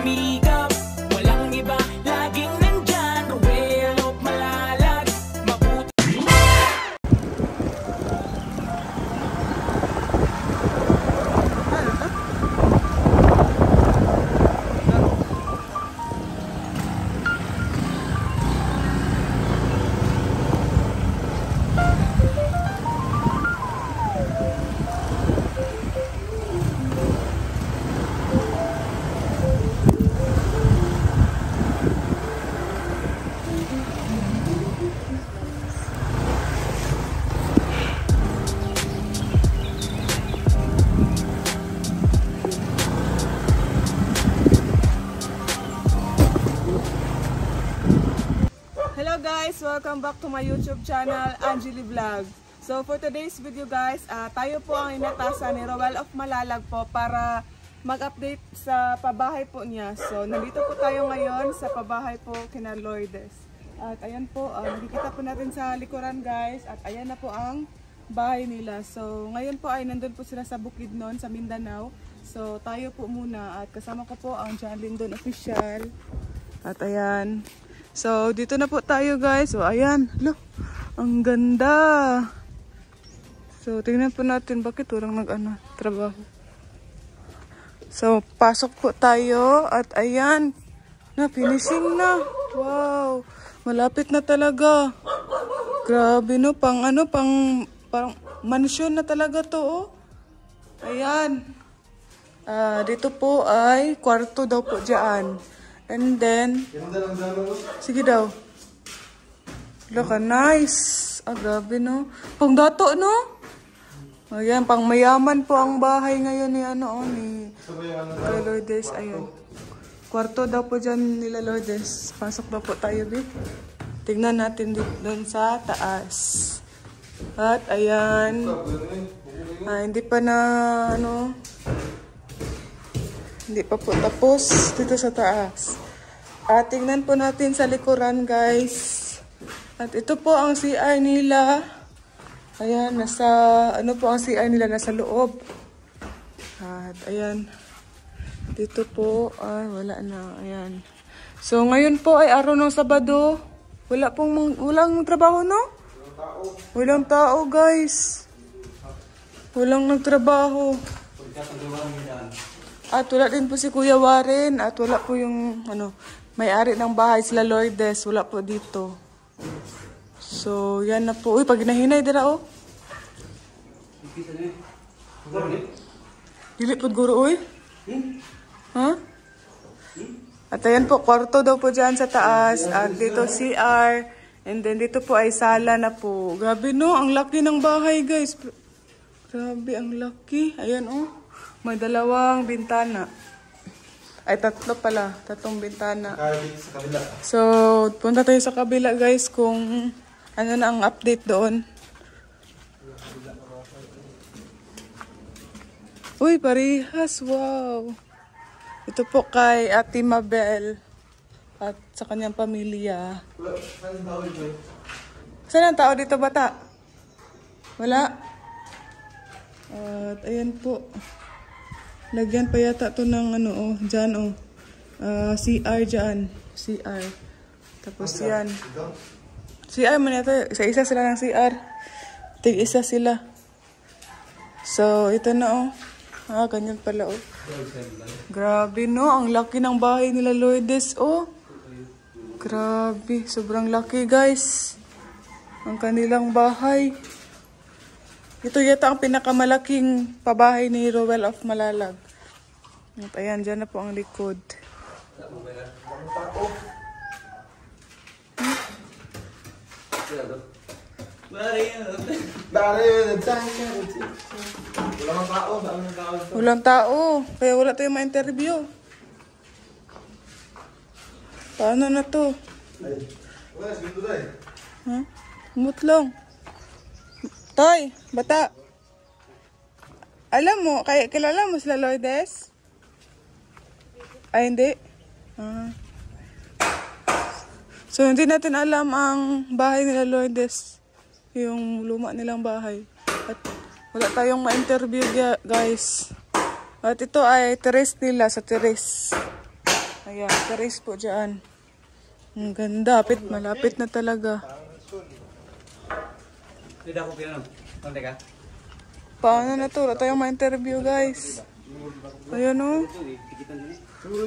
sumikap. Walang iba, laging nandyan. Roel of Malalag, mabuti. Hello guys! Welcome back to my YouTube channel, Angeli Vlog. So for today's video guys, tayo po ang inatasan ni Roel of Malalag po para mag-update sa pabahay po niya. So nandito po tayo ngayon sa pabahay po kina Lourdes. At ayan po, nakikita po natin sa likuran guys. At ayan na po ang bahay nila. So ngayon po ay nandun po sila sa Bukidnon sa Mindanao. So tayo po muna at kasama ko po ang John Lindon Official. At ayan. So, dito na po tayo guys. So, ayan. Look, ang ganda. So, tingnan po natin bakit walang trabaho. So, pasok po tayo. At ayan. Finishing na. Wow. Malapit na talaga. Grabe no. Pang mansion na talaga to oh. Ayan. Dito po ay kwarto daw po dyan. And then, sige daw. Look, nice. Grabe, no? Pang dato, no? Ayan, pang mayaman po ang bahay ngayon ni kay Lourdes. Ayan. Kwarto daw po dyan nila Lourdes. Pasok daw po tayo, babe. Tignan natin doon sa taas. At, ayan. Hindi pa na, hindi pa po tapos dito sa taas. Tingnan po natin sa likuran guys. At ito po ang CR nila. Ayan, po ang CR nila? Nasa loob. At ayan. Dito po, wala na. Ayan. So ngayon po ay araw ng Sabado. Walang trabaho, no? Walang tao guys. Walang nagtrabaho. At wala din po si Kuya Warren. At wala po yung may-ari ng bahay sila Lourdes. Wala po dito. So yan na po. Uy, pag hinahinay dira oh. Dili po guro uy. Ha? At ayan po, kwarto daw po dyan sa taas. At dito CR. And then dito po ay sala na po. Grabe no, ang laki ng bahay guys. Grabe, ang laki. Ayan oh. May dalawang bintana. Ay, tatlo pala. Tatlong bintana. So, punta tayo sa kabila guys kung ano na ang update doon. Uy, parehas. Wow. Ito po kay Ate Mabel at sa kanyang pamilya. Saan ang tao dito, bata? Wala? At ayan po. Lagyan pa yata to ng dyan CR dyan. CR. Tapos yan. CR man yata. Isa sila ng CR. Tig-isa sila. So, ito na ganyan pala Grabe no. Ang laki ng bahay nila Lourdes Grabe. Sobrang laki guys. Ang kanilang bahay. Ito yata ang pinakamalaking pabahay ni Roel of Malalag. At ayan, dyan na po ang likod. Walang tao. Kaya wala tayong ma-interview. Paano na to? Mutlong. Toy, bata. Alam mo, kilala mo sila Lourdes? Ay, hindi. So, hindi natin alam ang bahay nila Lourdes. Yung luma nilang bahay. At wala tayong ma-interview guys. At ito ay terrace nila sa terrace. Ayan, terrace po dyan. Ang ganda, malapit na talaga. Hindi ako pinanong. Konti ka? Paano na to? Wala tayong ma-interview guys. Ayan o.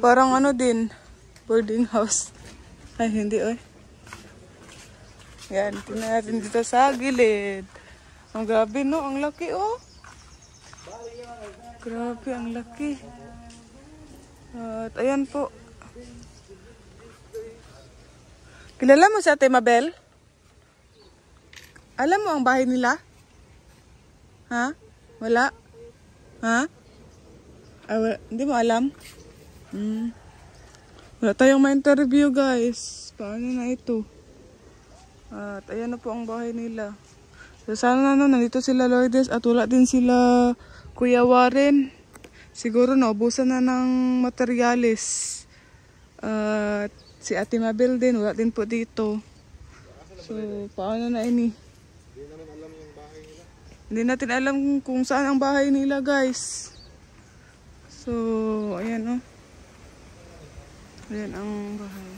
Parang ano din. Boarding house. Ay, hindi oy. Yan, tingnan natin dito sa gilid. Ang grabe no, ang laki oh. Grabe, ang laki. At ayan po. Kilala mo si Ate Mabel? Alam mo ang bahay nila? Ha? Wala? Ha? Hindi mo alam? Wala tayong ma-interview guys. Paano na ito? At ayan na po ang bahay nila. So sana na nandito sila Lourdes at wala din sila Kuya Warren. Siguro naubusan na ng materyales. At si Ate Mabel din, wala din po dito. So paano na ini? Hindi natin alam kung saan ang bahay nila guys. So, ayan oh. Ayan ang bahay.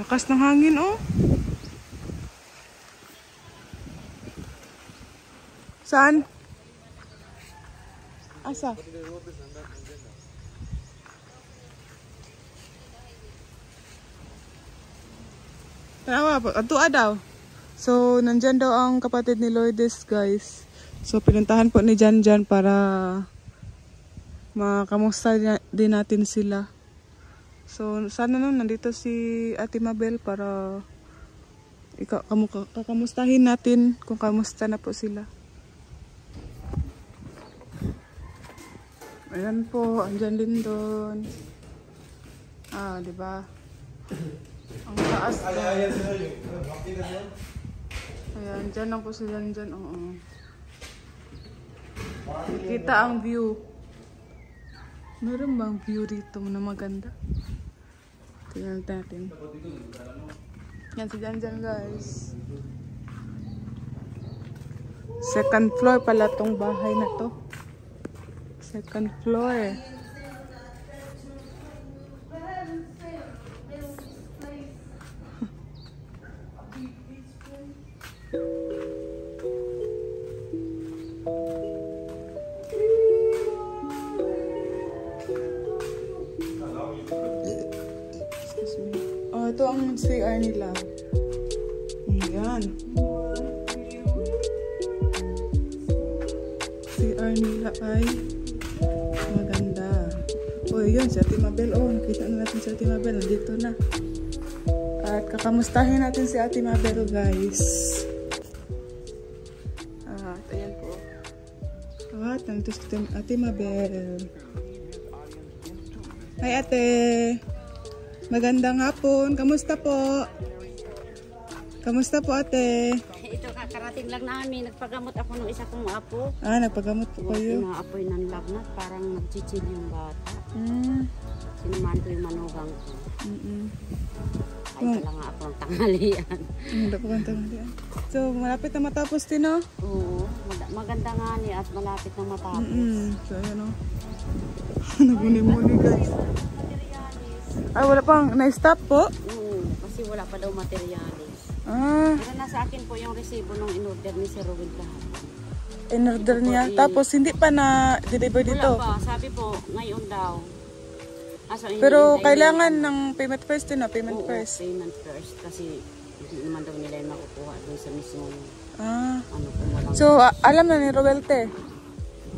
Lakas ng hangin oh. Saan? Asa? Tanawa po, atua daw. So, nandyan daw ang kapatid ni Lourdes, guys. So, pinuntahan po ni Janjan para makamusta din natin sila. So, sana nun, nandito si Ate Mabel para kakamustahin natin kung kamusta na po sila. Ayan po, andyan din doon. Ah, diba? Ang taas na. Ayan, dyan lang po sila dyan. Oo. Kita ang view. Meron bang view dito na maganda? Tingnan natin. Yan si Janjan guys. Second floor pala tong bahay na to. Second floor. Oh, ito ang CR nila. Ayan. CR nila ay maganda. Oh, yun, si Ate Mabel. Oh, nakita na natin si Ate Mabel. Nandito na. At kakamustahin natin si Ate Mabel, guys. At ayan po. At nandito si Ate Mabel. Hi, Ate. Magandang hapon. Kamusta po? Kamusta po, Ate? Ito, kakarating lang namin. Nagpagamot ako ng isa kong apo. Ah, nagpagamot po kayo? Inaapoy ng lagnat. Parang nagchichil yung bata. Sinuman ko yung manugang ko. Ay, pala nga ako ng tanghalian. Hindi po kang tanghalian. So, malapit na matapos din, no? Oo. Maganda nga niya at malapit na matapos. So, ayan, no? Nagmuni-muni, guys. Ay, wala pang na-stop po? Oo. Kasi wala pa daw materialis. Ah. Pero nasa akin po yung resibo nung in-order ni Sir Rowin kahapon. In-order niya? Tapos, hindi pa na-deliver dito? Wala pa. Sabi po, ngayon daw. Pero kailangan ng payment first din, no? Payment first. Payment first. Kasi hindi naman daw nila yung makukuha dun sa mismong ano kung walang... So, alam na ni Rowelte?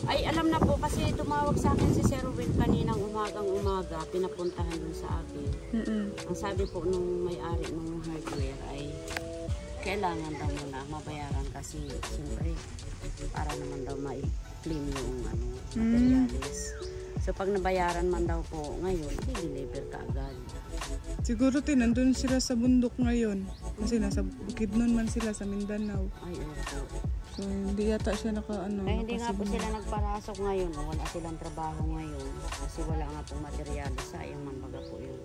Ay, alam na po kasi tumawag sa akin si Sir Rowin kaninang umagang-umaga. Pinapuntahan dun sa akin. Ang sabi po nung may-ari ng hardware ay kailangan daw muna mabayaran kasi siyempre para naman daw ma-clean yung materialis. So pag nabayaran man daw po ngayon, i-deliver ka agad. Siguro nandun sila sa bundok ngayon. Kasi nasa Bukidnon man sila sa Mindanao. Ay, opo. So hindi yata siya Kaya hindi nga po sila nagparasok ngayon. Wala silang trabaho ngayon. Kasi wala nga pong materialis. Sayang man baga po yun.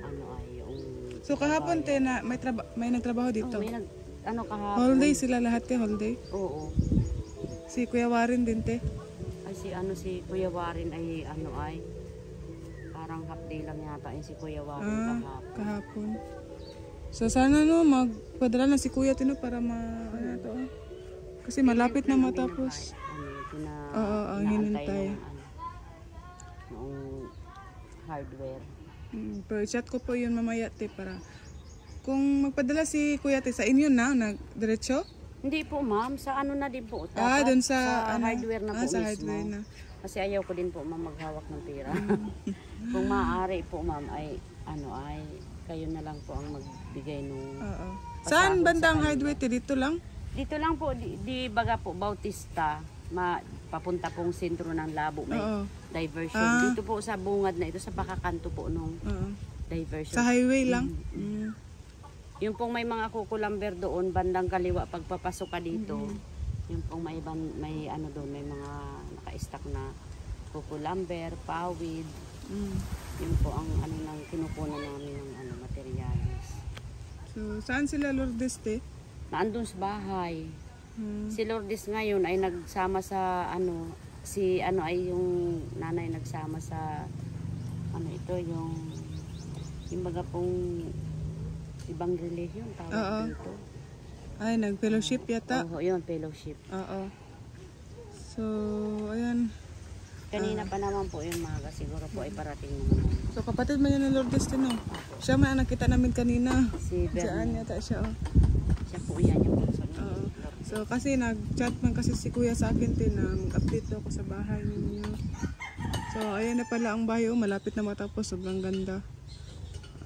Ano ay yung... So kahapon na may nagtrabaho dito? May kahapon. Holiday sila lahat holiday? Oo. Si Kuya Warren din Ay si Kuya Warren ay Parang half day lang yata yung si Kuya Wawon kahapon. Kahapon. So sana no, magpadala na si Kuya Tino para ano to. Kasi malapit na matapos. Ang hinintay. Noong hardware. Pero chat ko po yun mamaya te para kung magpadala si Kuya te sa inyo na, diretso? Hindi po ma'am, sa ano na din po. Dun sa hardware na po sa mismo. hardware na. Kasi ayaw ko din po ma'am maghawak ng pera. Kung maaari po ma'am ay kayo na lang po ang magbigay nung Saan bandang hardware te? Dito lang? Dito lang po, di baga po, Bautista, papunta pong sentro ng Labo, may diversion. Dito po sa bungad na ito, sa pakakanto po nung diversion. Sa highway lang? Yung pong may mga kukulamber doon, bandang kaliwa, pagpapasok ka dito, yung pong may ano doon, may mga naka-stack na kukulamber, pawid. Yun po ang ano nang kinukunan namin ng materials. So, saan sila Lourdes te? Naandun sa bahay. Si Lourdes ngayon ay nagsama sa si ay yung nanay nagsama sa yung baga pong ibang religion tawag dito. Ay, nag-fellowship yata? Oo, yun, fellowship. Oo. So, ayan. Kanina pa naman po yung maga, siguro po ay parating naman. So, kapatid mo yun ng Lourdes Tino. Siya may nakita namin kanina. Si Diyan yata siya, Siya po yan yung bunso. So, kasi nag-chat man kasi si Kuya sa akin din na mag-update ako sa bahay ninyo. So, ayan na pala ang bahay. Malapit na matapos. Sobrang ganda.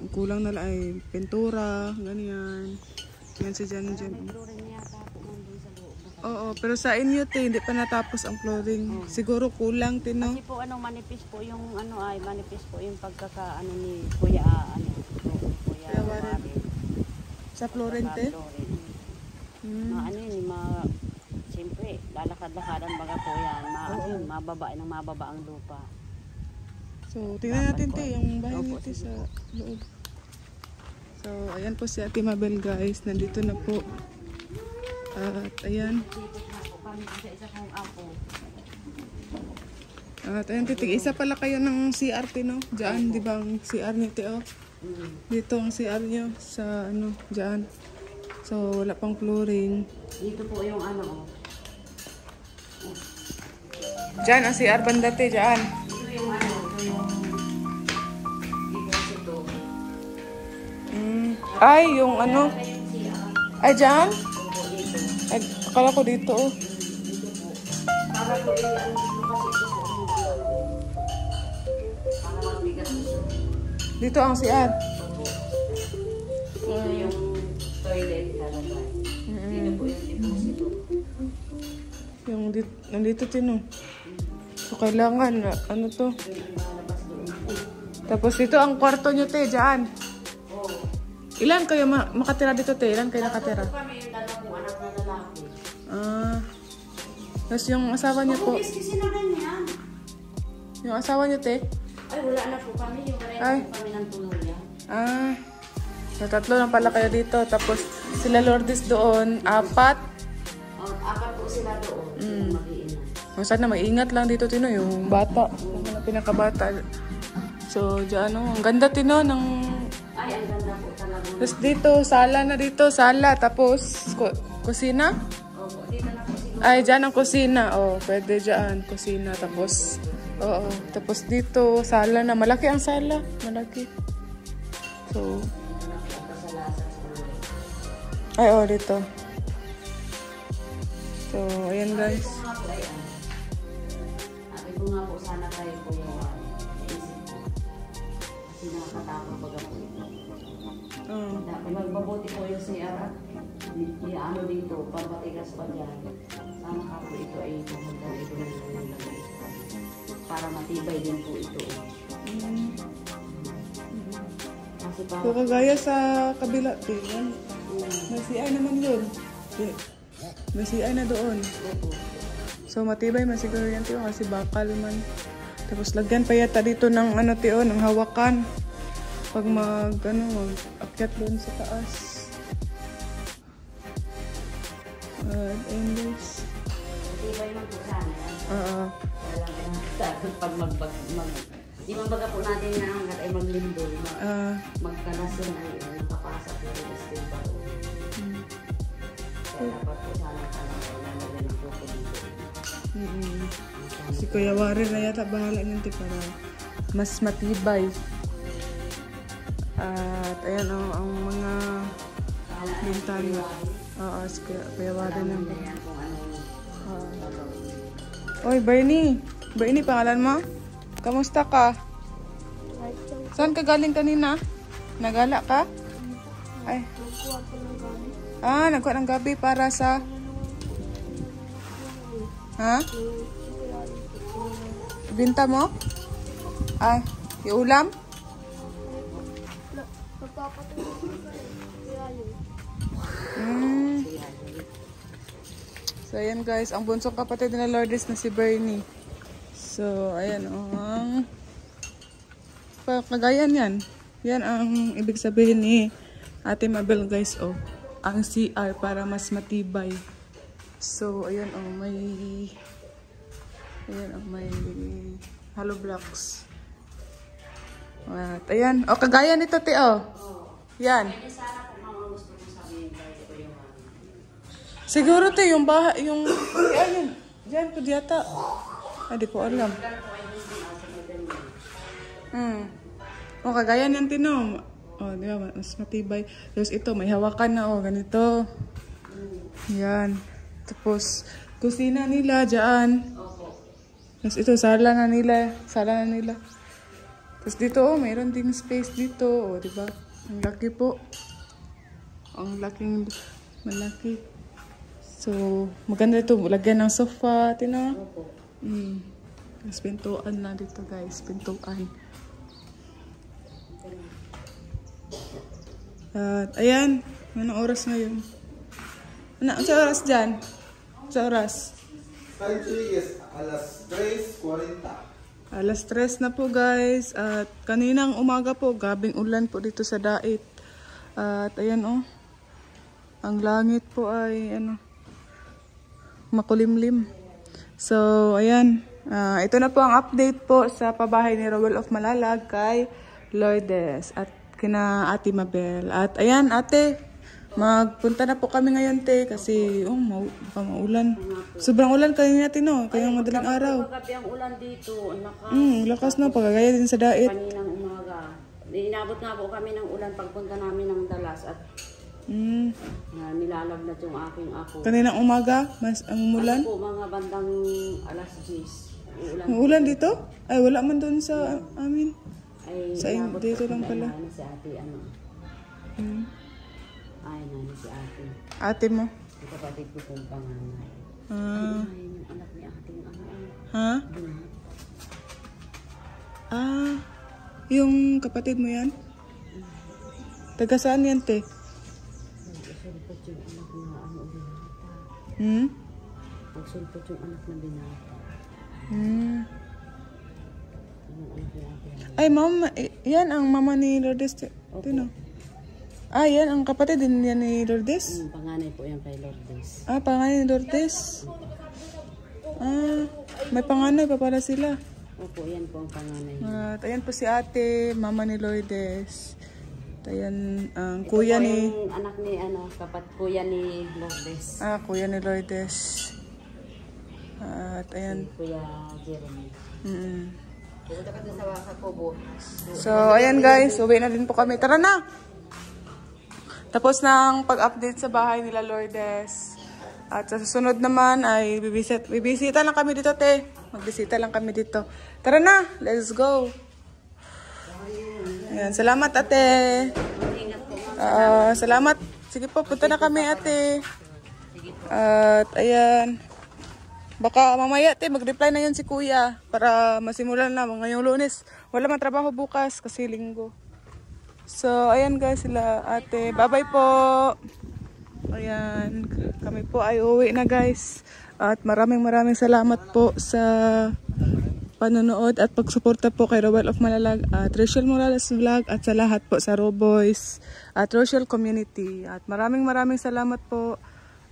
Ang kulang na lang ay pintura, ganyan. Yan si Jan. Oo, pero sa inyo hindi pa natapos ang flooring. Siguro kulang Tino. Kasi po manipis po yung manipis po yung pagkakaano ni Kuya Kuya Wari. Sa flooring te? Siyempre, lalakad-lakadan baga po yan. Mababa ang lupa. So, tingnan natin yung bahay nito sa loob. So, ayan po si Ate Mabel guys. Nandito na po. At ayan. At ayan titig. Isa pala kayo ng CR no? Diyan, di ba ang CR nito Dito ang CR nyo sa diyan. So, wala pang flooring. Dito po yung Diyan ang CR banda te, diyan. Ito yung ito. Ay, yung Ay, diyan? Ay, akala ko dito Para po Dito ang CR. Dito yung toilet lalagay. Dito po yung deposito. Yung nandito Tino. So, kailangan, to? Tapos dito ang kwarto nyo, te, dyan. Ilan kayo makatira dito, te? Ilan kayo nakatira? Kami yung dalawang anak na lalaki. Tapos yung asawa nyo po. Kasi na ganyan. Yung asawa nyo, te? Ay, wala na po kami. Yung Ay. po kami ng tuluyan. So, 3 lang pala kayo dito. Tapos sila Lourdes doon, 4. Apat po sila doon. Mag-iingat. Sana maingat lang dito, Tino, yung bata. Yung mga pinakabata. So, dyan, ang ganda, Tino, ng... Ay, ang ganda po talaga. Tapos dito, sala na dito, sala. Tapos, kusina? Opo, dito na po siguro. Ay, dyan ang kusina. Pwede dyan, kusina. Tapos, tapos dito, sala na. Malaki ang sala. Malaki. So, ay, dito. So, ayan guys. Sabi ko nga po, sana kayo po yung isip ko. Kasi nakakatakot baga po ito. Magbabuti po yung CR at dito, pagmatigas pa dyan. Sana ka po ito ay pumunta ito na para matibay din po ito. Kasi pa... So, kagaya sa kabila, yan. May CI naman yun. May CI na doon. So, matibay man siguro yan, tiyo, kasi bakal man. Tapos, lagyan pa yata dito ng tiyo, ng hawakan. Pag mag-akyat doon sa taas. Endless. Matibay man po sana yan. Pag Di man baga po natin na hanggat ay maglindol. Magkalasin ay nakapasa po yung steel pa po. Kaya dapat po sana lalagyan ng puto dito. Si Kuya Wari na yata bahala niyan para mas matibay. At ayan ang mga bintana. Si Kuya Wari na. Oy, Bernie. Bernie, pangalan mo? Kamusta ka? Saan ka galing kanina? Nagala ka? Ay. Nagkuha ng gabi para sa... Ha? Binta mo? Ay, iulam? So, ayan guys, ang bunsong kapatid na Lourdes na si Bernie. So, ayan ang kagayan yan. Yan ang ibig sabihin ni Ate Mabel guys, ang CR para mas matibay. So, ayan may hollow blocks. At ayan, kagaya nito te, yan. Siguro te, yung bahay, ayun, dyan po diyata. Di ko alam. Kagaya niyan tino. Di ba, mas matibay. Tapos ito, may hawakan na, ganito. Yan. Tapos, kusina nila, dyan. Tapos ito, sala na nila. Tapos dito, mayroon ding space dito. Di ba? Ang laki po. Ang laking, malaki. So, maganda ito. Lagyan ng sofa. Tino. Tapos pintuan na dito guys. Pintuan. At ayan. Anong oras ngayon? Sa oras dyan? Sa oras? Alas 3:40. Alas 3 na po guys. At kaninang umaga po, gabing ulan po dito sa Dait. At ayan ang langit po ay makulimlim. So ayan. Ito na po ang update po sa pabahay ni Rowell of Malalag kay Lourdes at kina Ate Mabel. At ayan ate, magpunta na po kami ngayon te kasi maulan. Sobrang ulan kanina no, kayong madaling araw. Pagkabi ang ulan dito, lakas na, pagkagaya din sa Dait. Kaninang umaga. Inabot nga po kami ng ulan pagpunta namin ng Dalas at nilalagnat yung aking ako. Kaninang umaga, mas ang umulan? Po, mga bandang alas 10. Ulan dito? Ay, wala man doon sa amin. Ay, sa dito lang pala. Si ate, Ay, si ate. Ate mo? Yung kapatid ko kong panganay. Yung anak ni ating Ha? Yung kapatid mo yan? Taga saan yan, te? Nagsulpot yung anak na binata. Nagsulpot yung anak na binata. Ay, mama, yan ang mama ni Lourdes. Tino. Yan ang kapatid din yan ni Lourdes? Panganay po yan kay Lourdes. Panganay ni Lourdes. May panganay pa pala sila. Opo, yan po ang panganay. At ayan po si ate, mama ni Lourdes. Ayan, ang kuya ni... yung anak ni, kuya ni Lourdes. Kuya ni Lourdes. At ayan. Kuya Jeremy. So, ayan guys, uwi na din po kami. Tara na! Tapos na ang pag-update sa bahay nila Lourdes. At sa susunod naman ay bibisita lang kami dito, te. Magbisita lang kami dito. Tara na! Let's go! Ayan, salamat ate. Salamat. Sige po, punta na kami ate. At ayan. Baka mamaya te, mag-reply na yun si kuya para masimulan na ngayong Lunes. Wala man trabaho bukas kasi linggo. So, ayan guys sila ate. Bye-bye po. Ayan, kami po ay uwi na guys. At maraming salamat po sa panonood at pagsuporta po kay Rowell of Malalag at Rachel Morales Vlog at sa lahat po sa Roboys at Rochelle Community. At maraming salamat po.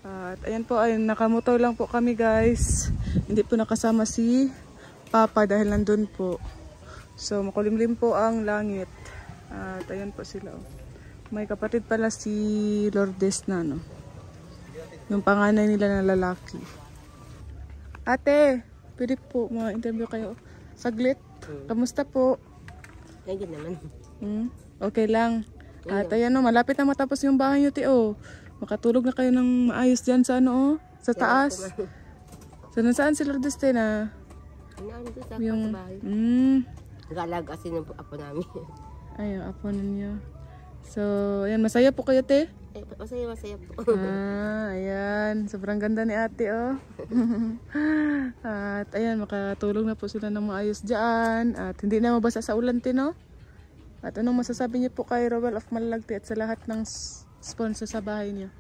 At ayan po, ay nakamotor lang po kami guys. Hindi po nakasama si Papa dahil nandun po. So makulimlim po ang langit. At ayan po sila. Oh. May kapatid pala si Lourdes na, no? Yung panganay nila na lalaki. Ate, pwede po ma-interview kayo. Saglit. Kamusta po? Ayun naman. Okay lang. At ayan, no, malapit na matapos yung bahay nyo, Tio. Makatulog na kayo ng maayos dyan sa ano, oh, sa taas. So, nasaan si Lourdes na? Nandun sa Yung, bahay. Nag-aalaga kasi ng apo namin. Ay, yung apo ninyo. So, ayan, masaya po kayo, te? Masaya po. Ayan. Sobrang ganda ni ate, oh. At ayan, makatulog na po sila ng maayos dyan. At hindi na mabasa sa ulan, te, no? At anong masasabi niyo po kay Rowell of Malalag, te, at sa lahat ng sponsor sa bahay niyo?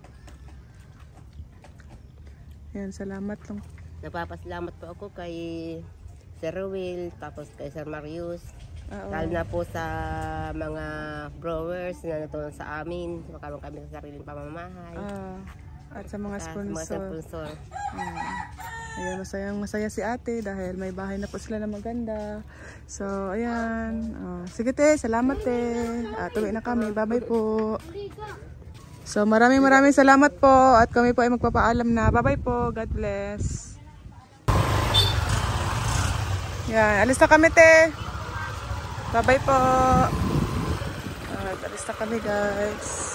Ayan, salamat lang. Napapasalamat po ako kay Sir Rowell, tapos kay Sir Marius. Lalo na po sa mga brewers na natulong sa amin. Magkaroon kami sa sariling pamamahay. At sa mga sponsor. Ayan, masaya si ate dahil may bahay na po sila na maganda. So, ayan. Sige te, salamat te. Tuwi na kami. Bye-bye po. So, maraming salamat po. At kami po ay magpapaalam na. Bye-bye po. God bless. Yan, alis na kami te. Bye-bye po. Alis na kami guys.